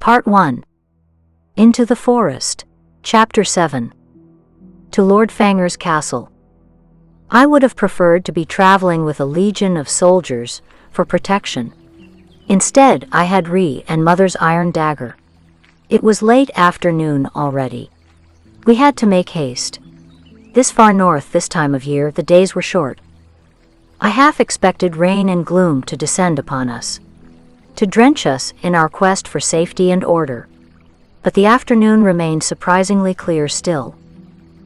Part 1. Into the Forest. Chapter 7. To Lord Fanger's castle. I would have preferred to be traveling with a legion of soldiers for protection. Instead, I had Ree and Mother's iron dagger. It was late afternoon already. We had to make haste. This far north this time of year, the days were short. I half expected rain and gloom to descend upon us, to drench us in our quest for safety and order. But the afternoon remained surprisingly clear still.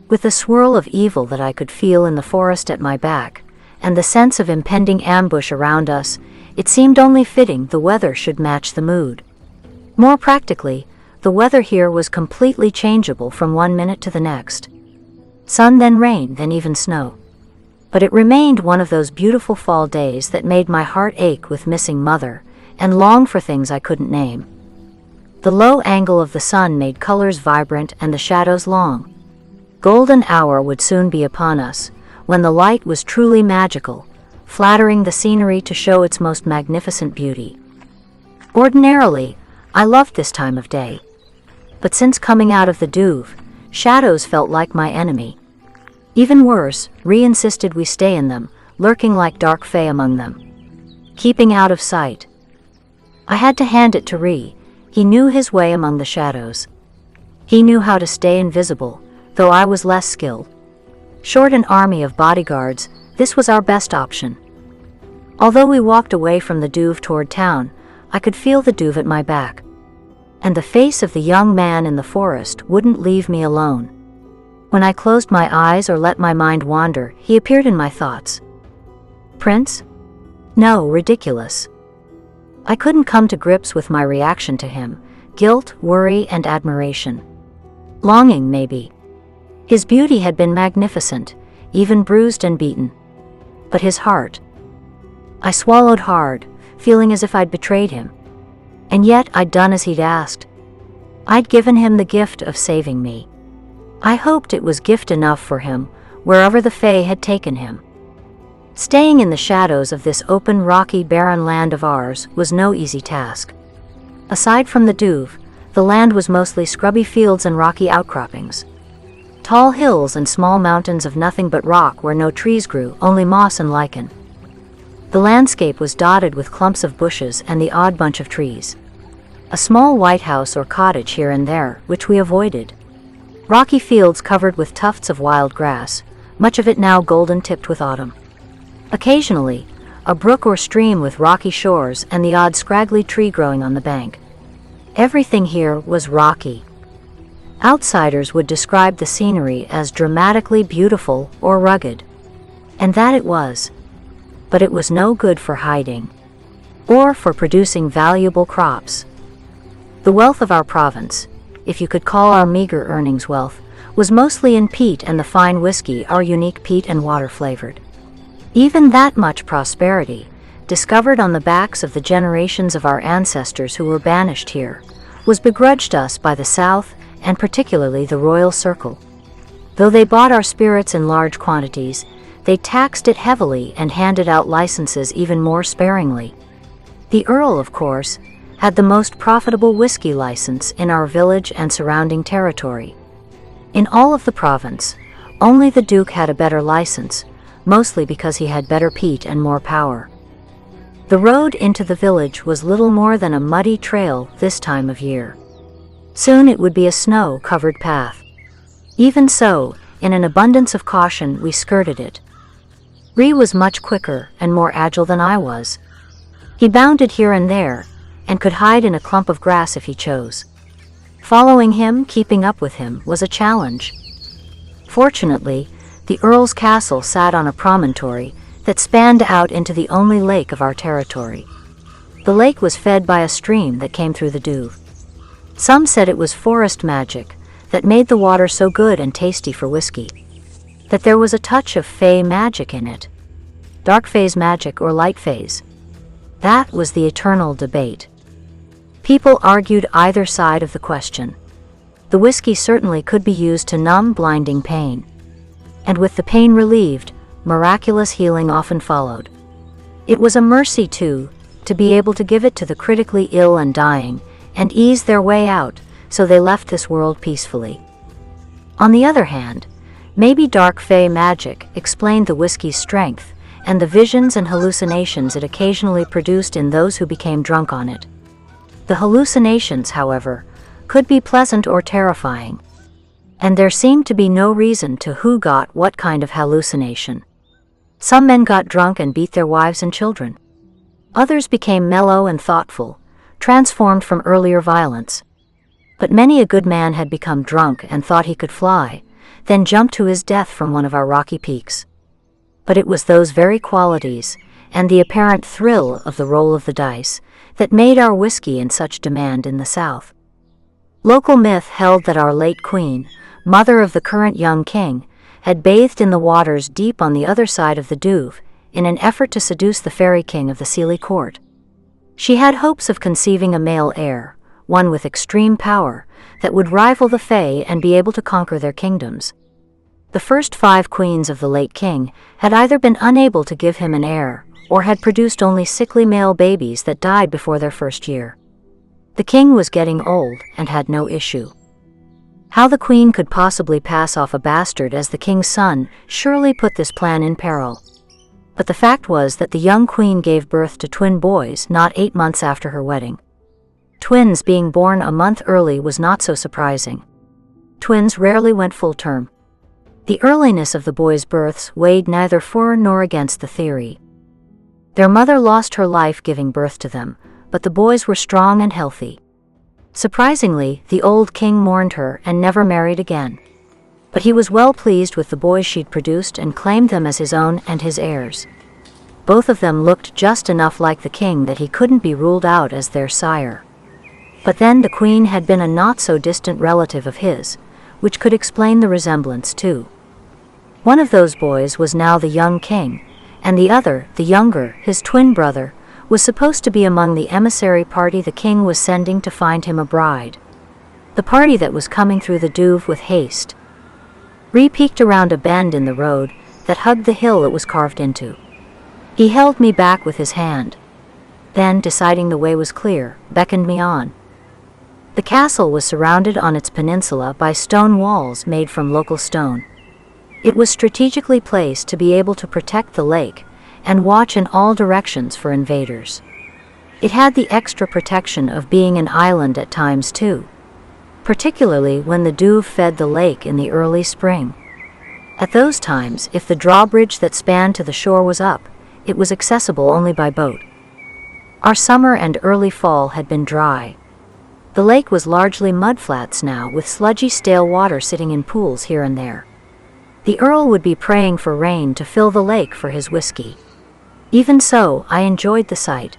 With the swirl of evil that I could feel in the forest at my back, and the sense of impending ambush around us, it seemed only fitting the weather should match the mood. More practically, the weather here was completely changeable from one minute to the next. Sun, then rain, then even snow. But it remained one of those beautiful fall days that made my heart ache with missing Mother, and long for things I couldn't name. The low angle of the sun made colors vibrant and the shadows long. Golden hour would soon be upon us, when the light was truly magical, flattering the scenery to show its most magnificent beauty. Ordinarily, I loved this time of day. But since coming out of the Doove, shadows felt like my enemy. Even worse, Ree insisted we stay in them, lurking like dark fae among them, keeping out of sight. I had to hand it to Ree. He knew his way among the shadows. He knew how to stay invisible, though I was less skilled. Short an army of bodyguards, this was our best option. Although we walked away from the Doove toward town, I could feel the Doove at my back. And the face of the young man in the forest wouldn't leave me alone. When I closed my eyes or let my mind wander, he appeared in my thoughts. Prince? No, ridiculous. I couldn't come to grips with my reaction to him, guilt, worry, and admiration. Longing, maybe. His beauty had been magnificent, even bruised and beaten. But his heart. I swallowed hard, feeling as if I'd betrayed him. And yet I'd done as he'd asked. I'd given him the gift of saving me. I hoped it was gift enough for him, wherever the fae had taken him. Staying in the shadows of this open, rocky, barren land of ours was no easy task. Aside from the Doove, the land was mostly scrubby fields and rocky outcroppings. Tall hills and small mountains of nothing but rock where no trees grew, only moss and lichen. The landscape was dotted with clumps of bushes and the odd bunch of trees. A small white house or cottage here and there, which we avoided. Rocky fields covered with tufts of wild grass, much of it now golden-tipped with autumn. Occasionally, a brook or stream with rocky shores and the odd scraggly tree growing on the bank. Everything here was rocky. Outsiders would describe the scenery as dramatically beautiful or rugged. And that it was. But it was no good for hiding, or for producing valuable crops. The wealth of our province, if you could call our meager earnings wealth, was mostly in peat and the fine whiskey our unique peat and water flavored. Even that much prosperity, discovered on the backs of the generations of our ancestors who were banished here, was begrudged us by the South and particularly the royal circle. Though they bought our spirits in large quantities, they taxed it heavily and handed out licenses even more sparingly. The Earl, of course, had the most profitable whiskey license in our village and surrounding territory. In all of the province, only the Duke had a better license, mostly because he had better peat and more power. The road into the village was little more than a muddy trail this time of year. Soon it would be a snow-covered path. Even so, in an abundance of caution, we skirted it. Ree was much quicker and more agile than I was. He bounded here and there, and could hide in a clump of grass if he chose. Following him, keeping up with him, was a challenge. Fortunately, the Earl's castle sat on a promontory that spanned out into the only lake of our territory. The lake was fed by a stream that came through the Doove. Some said it was forest magic that made the water so good and tasty for whiskey. That there was a touch of fae magic in it. Dark fae's magic or light fae's. That was the eternal debate. People argued either side of the question. The whiskey certainly could be used to numb blinding pain. And with the pain relieved, miraculous healing often followed. It was a mercy, too, to be able to give it to the critically ill and dying, and ease their way out, so they left this world peacefully. On the other hand, maybe dark fae magic explained the whiskey's strength and the visions and hallucinations it occasionally produced in those who became drunk on it. The hallucinations, however, could be pleasant or terrifying, and there seemed to be no reason to who got what kind of hallucination. Some men got drunk and beat their wives and children. Others became mellow and thoughtful, transformed from earlier violence. But many a good man had become drunk and thought he could fly, then jumped to his death from one of our rocky peaks. But it was those very qualities, and the apparent thrill of the roll of the dice, that made our whiskey in such demand in the South. Local myth held that our late queen, mother of the current young king, had bathed in the waters deep on the other side of the Doove, in an effort to seduce the fairy king of the Seelie court. She had hopes of conceiving a male heir, one with extreme power, that would rival the fae and be able to conquer their kingdoms. The first 5 queens of the late king had either been unable to give him an heir, or had produced only sickly male babies that died before their first year. The king was getting old and had no issue. How the queen could possibly pass off a bastard as the king's son surely put this plan in peril. But the fact was that the young queen gave birth to twin boys not 8 months after her wedding. Twins being born a month early was not so surprising. Twins rarely went full term. The earliness of the boys' births weighed neither for nor against the theory. Their mother lost her life giving birth to them, but the boys were strong and healthy. Surprisingly, the old king mourned her and never married again. But he was well pleased with the boys she'd produced and claimed them as his own and his heirs. Both of them looked just enough like the king that he couldn't be ruled out as their sire. But then the queen had been a not-so-distant relative of his, which could explain the resemblance too. One of those boys was now the young king, and the other, the younger, his twin brother, was supposed to be among the emissary party the king was sending to find him a bride. The party that was coming through the Doove with haste. Peeked around a bend in the road that hugged the hill it was carved into. He held me back with his hand. Then, deciding the way was clear, beckoned me on. The castle was surrounded on its peninsula by stone walls made from local stone. It was strategically placed to be able to protect the lake and watch in all directions for invaders. It had the extra protection of being an island at times too, particularly when the Doove fed the lake in the early spring. At those times, if the drawbridge that spanned to the shore was up, it was accessible only by boat. Our summer and early fall had been dry. The lake was largely mudflats now, with sludgy stale water sitting in pools here and there. The Earl would be praying for rain to fill the lake for his whiskey. Even so, I enjoyed the sight.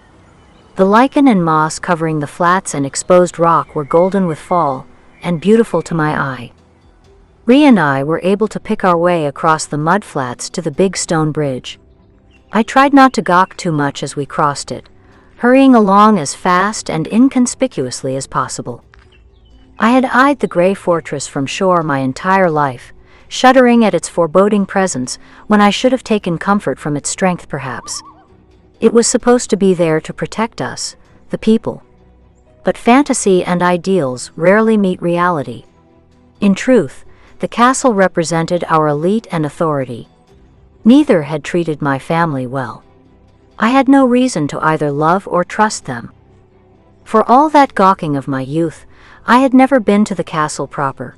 The lichen and moss covering the flats and exposed rock were golden with fall, and beautiful to my eye. Rhea and I were able to pick our way across the mudflats to the big stone bridge. I tried not to gawk too much as we crossed it, hurrying along as fast and inconspicuously as possible. I had eyed the gray fortress from shore my entire life, shuddering at its foreboding presence when I should have taken comfort from its strength perhaps. It was supposed to be there to protect us, the people. But fantasy and ideals rarely meet reality. In truth, the castle represented our elite and authority. Neither had treated my family well. I had no reason to either love or trust them. For all that gawking of my youth, I had never been to the castle proper.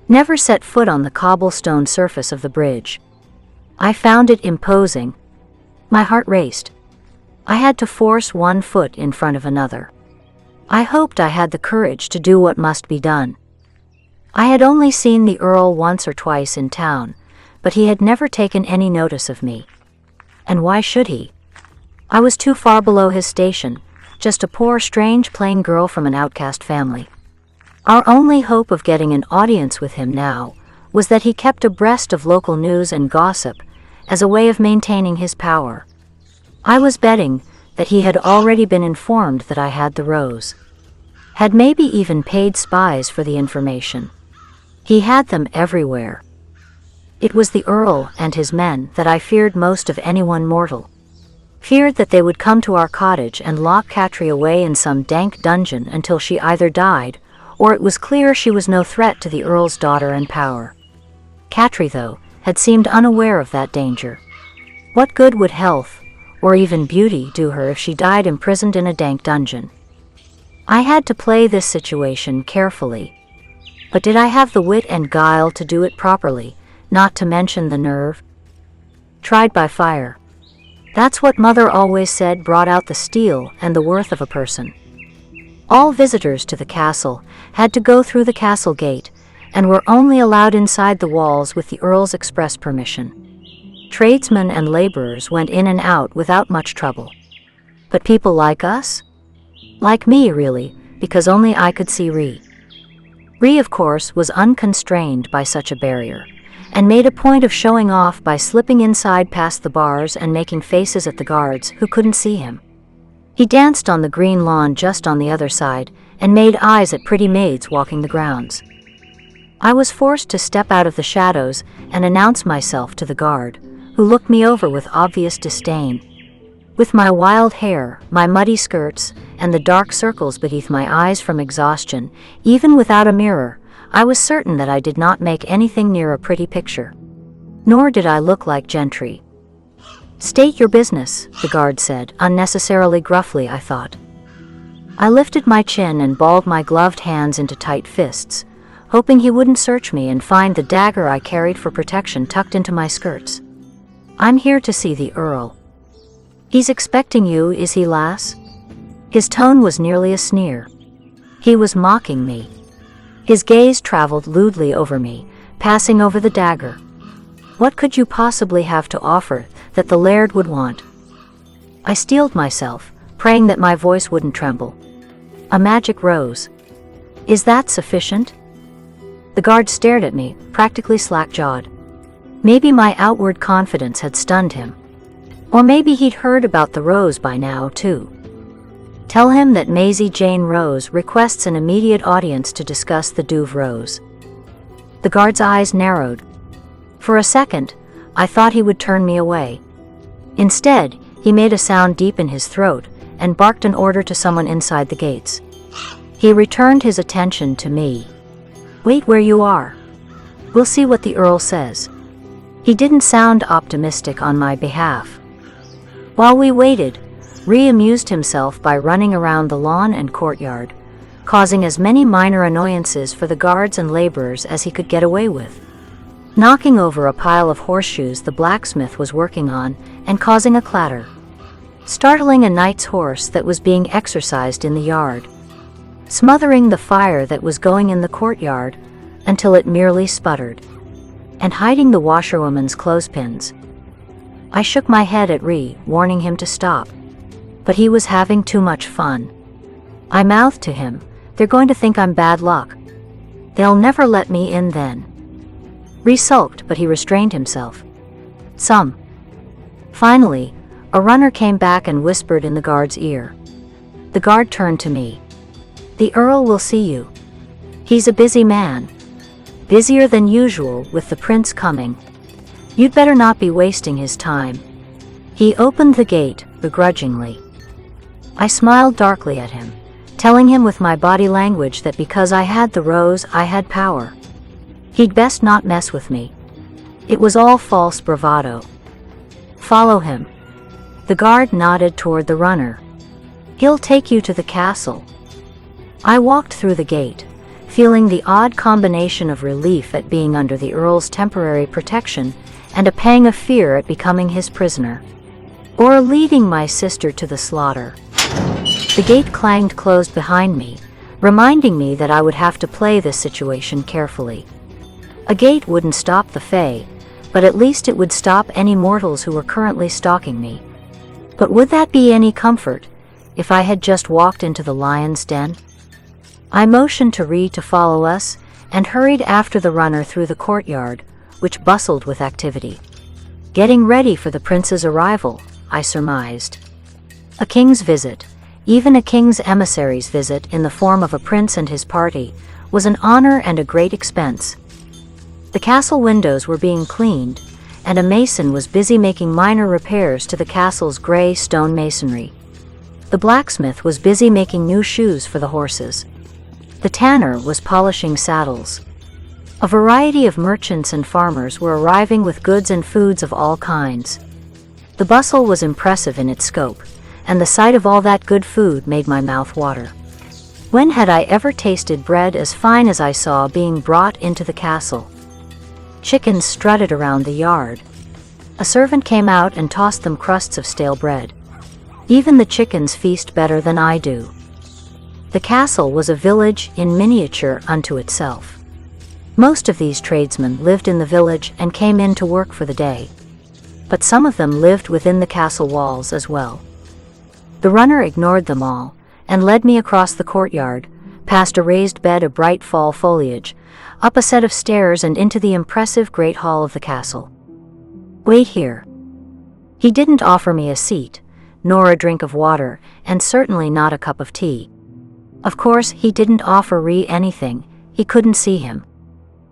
Never set foot on the cobblestone surface of the bridge. I found it imposing. My heart raced. I had to force one foot in front of another. I hoped I had the courage to do what must be done. I had only seen the Earl once or twice in town, but he had never taken any notice of me. And why should he? I was too far below his station, just a poor, strange, plain girl from an outcast family. Our only hope of getting an audience with him now was that he kept abreast of local news and gossip as a way of maintaining his power. I was betting that he had already been informed that I had the rose. Had maybe even paid spies for the information. He had them everywhere. It was the Earl and his men that I feared most of anyone mortal. feared that they would come to our cottage and lock Catri away in some dank dungeon until she either died, or it was clear she was no threat to the Earl's daughter and power. Catri, though, had seemed unaware of that danger. What good would health, or even beauty, do her if she died imprisoned in a dank dungeon? I had to play this situation carefully. But did I have the wit and guile to do it properly, not to mention the nerve? Tried by fire. That's what Mother always said brought out the steel and the worth of a person. All visitors to the castle had to go through the castle gate, and were only allowed inside the walls with the Earl's express permission. Tradesmen and laborers went in and out without much trouble. But people like us? Like me, really, because only I could see Ree. Ree, of course, was unconstrained by such a barrier, and made a point of showing off by slipping inside past the bars and making faces at the guards who couldn't see him. He danced on the green lawn just on the other side, and made eyes at pretty maids walking the grounds. I was forced to step out of the shadows and announce myself to the guard, who looked me over with obvious disdain. With my wild hair, my muddy skirts, and the dark circles beneath my eyes from exhaustion, even without a mirror, I was certain that I did not make anything near a pretty picture. Nor did I look like gentry. "State your business," the guard said, unnecessarily gruffly, I thought. I lifted my chin and balled my gloved hands into tight fists, hoping he wouldn't search me and find the dagger I carried for protection tucked into my skirts. "I'm here to see the Earl." "He's expecting you, is he, lass?" His tone was nearly a sneer. He was mocking me. His gaze traveled lewdly over me, passing over the dagger. What could you possibly have to offer that the laird would want? I steeled myself, praying that my voice wouldn't tremble. "A magic rose. Is that sufficient?" The guard stared at me, practically slack-jawed. Maybe my outward confidence had stunned him. Or maybe he'd heard about the rose by now, too. "Tell him that Maisie Jane Rose requests an immediate audience to discuss the Doove rose." The guard's eyes narrowed. For a second, I thought he would turn me away. Instead, he made a sound deep in his throat and barked an order to someone inside the gates. He returned his attention to me. "Wait where you are. We'll see what the Earl says." He didn't sound optimistic on my behalf. While we waited, Ree amused himself by running around the lawn and courtyard, causing as many minor annoyances for the guards and laborers as he could get away with. Knocking over a pile of horseshoes the blacksmith was working on and causing a clatter. Startling a knight's horse that was being exercised in the yard. Smothering the fire that was going in the courtyard until it merely sputtered. And hiding the washerwoman's clothespins. I shook my head at Ree, warning him to stop. But he was having too much fun. I mouthed to him, "They're going to think I'm bad luck. They'll never let me in then." Ree sulked, but he restrained himself. "Some." Finally, a runner came back and whispered in the guard's ear. The guard turned to me. "The Earl will see you. He's a busy man. Busier than usual with the prince coming. You'd better not be wasting his time." He opened the gate, begrudgingly. I smiled darkly at him, telling him with my body language that because I had the rose, I had power. He'd best not mess with me. It was all false bravado. "Follow him." The guard nodded toward the runner. "He'll take you to the castle." I walked through the gate, feeling the odd combination of relief at being under the Earl's temporary protection and a pang of fear at becoming his prisoner. Or leading my sister to the slaughter. The gate clanged closed behind me, reminding me that I would have to play this situation carefully. A gate wouldn't stop the Fae, but at least it would stop any mortals who were currently stalking me. But would that be any comfort, if I had just walked into the lion's den? I motioned to Ree to follow us, and hurried after the runner through the courtyard, which bustled with activity. Getting ready for the prince's arrival, I surmised. A king's visit, even a king's emissary's visit in the form of a prince and his party, was an honor and a great expense. The castle windows were being cleaned, and a mason was busy making minor repairs to the castle's gray stone masonry. The blacksmith was busy making new shoes for the horses. The tanner was polishing saddles. A variety of merchants and farmers were arriving with goods and foods of all kinds. The bustle was impressive in its scope, and the sight of all that good food made my mouth water. When had I ever tasted bread as fine as I saw being brought into the castle? Chickens strutted around the yard. A servant came out and tossed them crusts of stale bread. Even the chickens feast better than I do. The castle was a village in miniature unto itself. Most of these tradesmen lived in the village and came in to work for the day. But some of them lived within the castle walls as well. The runner ignored them all, and led me across the courtyard, past a raised bed of bright fall foliage, up a set of stairs and into the impressive great hall of the castle. "Wait here." He didn't offer me a seat, nor a drink of water, and certainly not a cup of tea. Of course, he didn't offer Ree anything, he couldn't see him.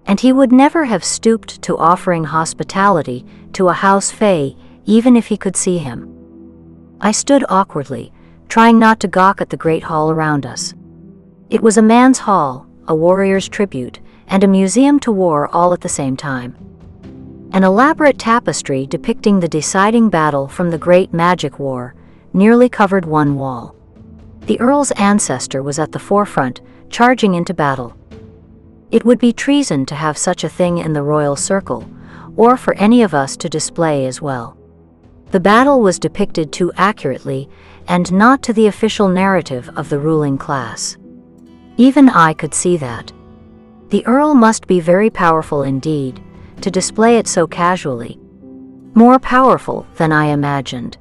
And he would never have stooped to offering hospitality to a house fae, even if he could see him. I stood awkwardly, trying not to gawk at the great hall around us. It was a man's hall, a warrior's tribute, and a museum to war all at the same time. An elaborate tapestry depicting the deciding battle from the Great Magic War nearly covered one wall. The Earl's ancestor was at the forefront, charging into battle. It would be treason to have such a thing in the royal circle, or for any of us to display as well. The battle was depicted too accurately, and not to the official narrative of the ruling class. Even I could see that. The Earl must be very powerful indeed, to display it so casually. More powerful than I imagined.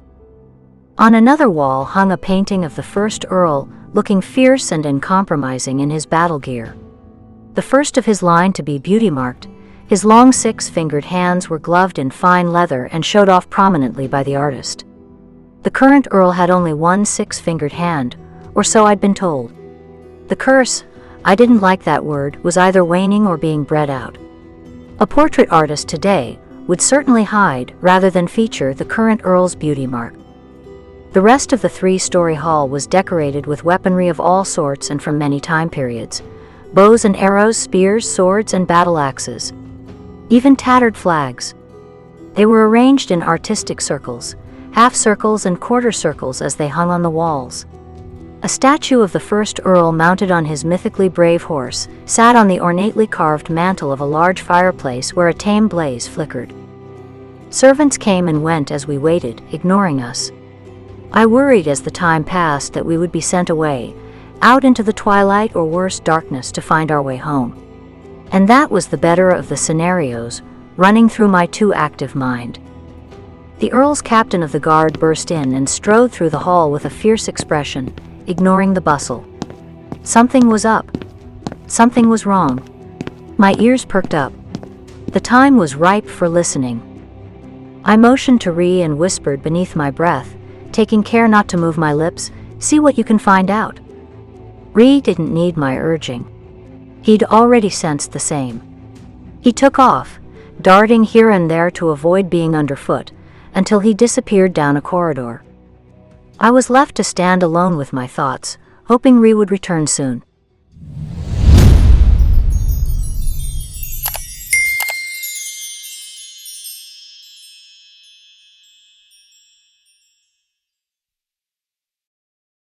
On another wall hung a painting of the first Earl, looking fierce and uncompromising in his battle gear. The first of his line to be beauty-marked, his long six-fingered hands were gloved in fine leather and showed off prominently by the artist. The current Earl had only one six-fingered hand, or so I'd been told. The curse, I didn't like that word, was either waning or being bred out. A portrait artist today would certainly hide rather than feature the current Earl's beauty mark. The rest of the three-story hall was decorated with weaponry of all sorts and from many time periods: bows and arrows, spears, swords, and battle axes. Even tattered flags. They were arranged in artistic circles, half circles and quarter circles as they hung on the walls. A statue of the first Earl mounted on his mythically brave horse sat on the ornately carved mantel of a large fireplace where a tame blaze flickered. Servants came and went as we waited, ignoring us. I worried as the time passed that we would be sent away, out into the twilight or worse, darkness, to find our way home. And that was the better of the scenarios running through my too active mind. The Earl's captain of the guard burst in and strode through the hall with a fierce expression, ignoring the bustle. Something was up. Something was wrong. My ears perked up. The time was ripe for listening. I motioned to Ree and whispered beneath my breath, taking care not to move my lips, "See what you can find out." Ree didn't need my urging. He'd already sensed the same. He took off, darting here and there to avoid being underfoot, until he disappeared down a corridor. I was left to stand alone with my thoughts, hoping Ree would return soon.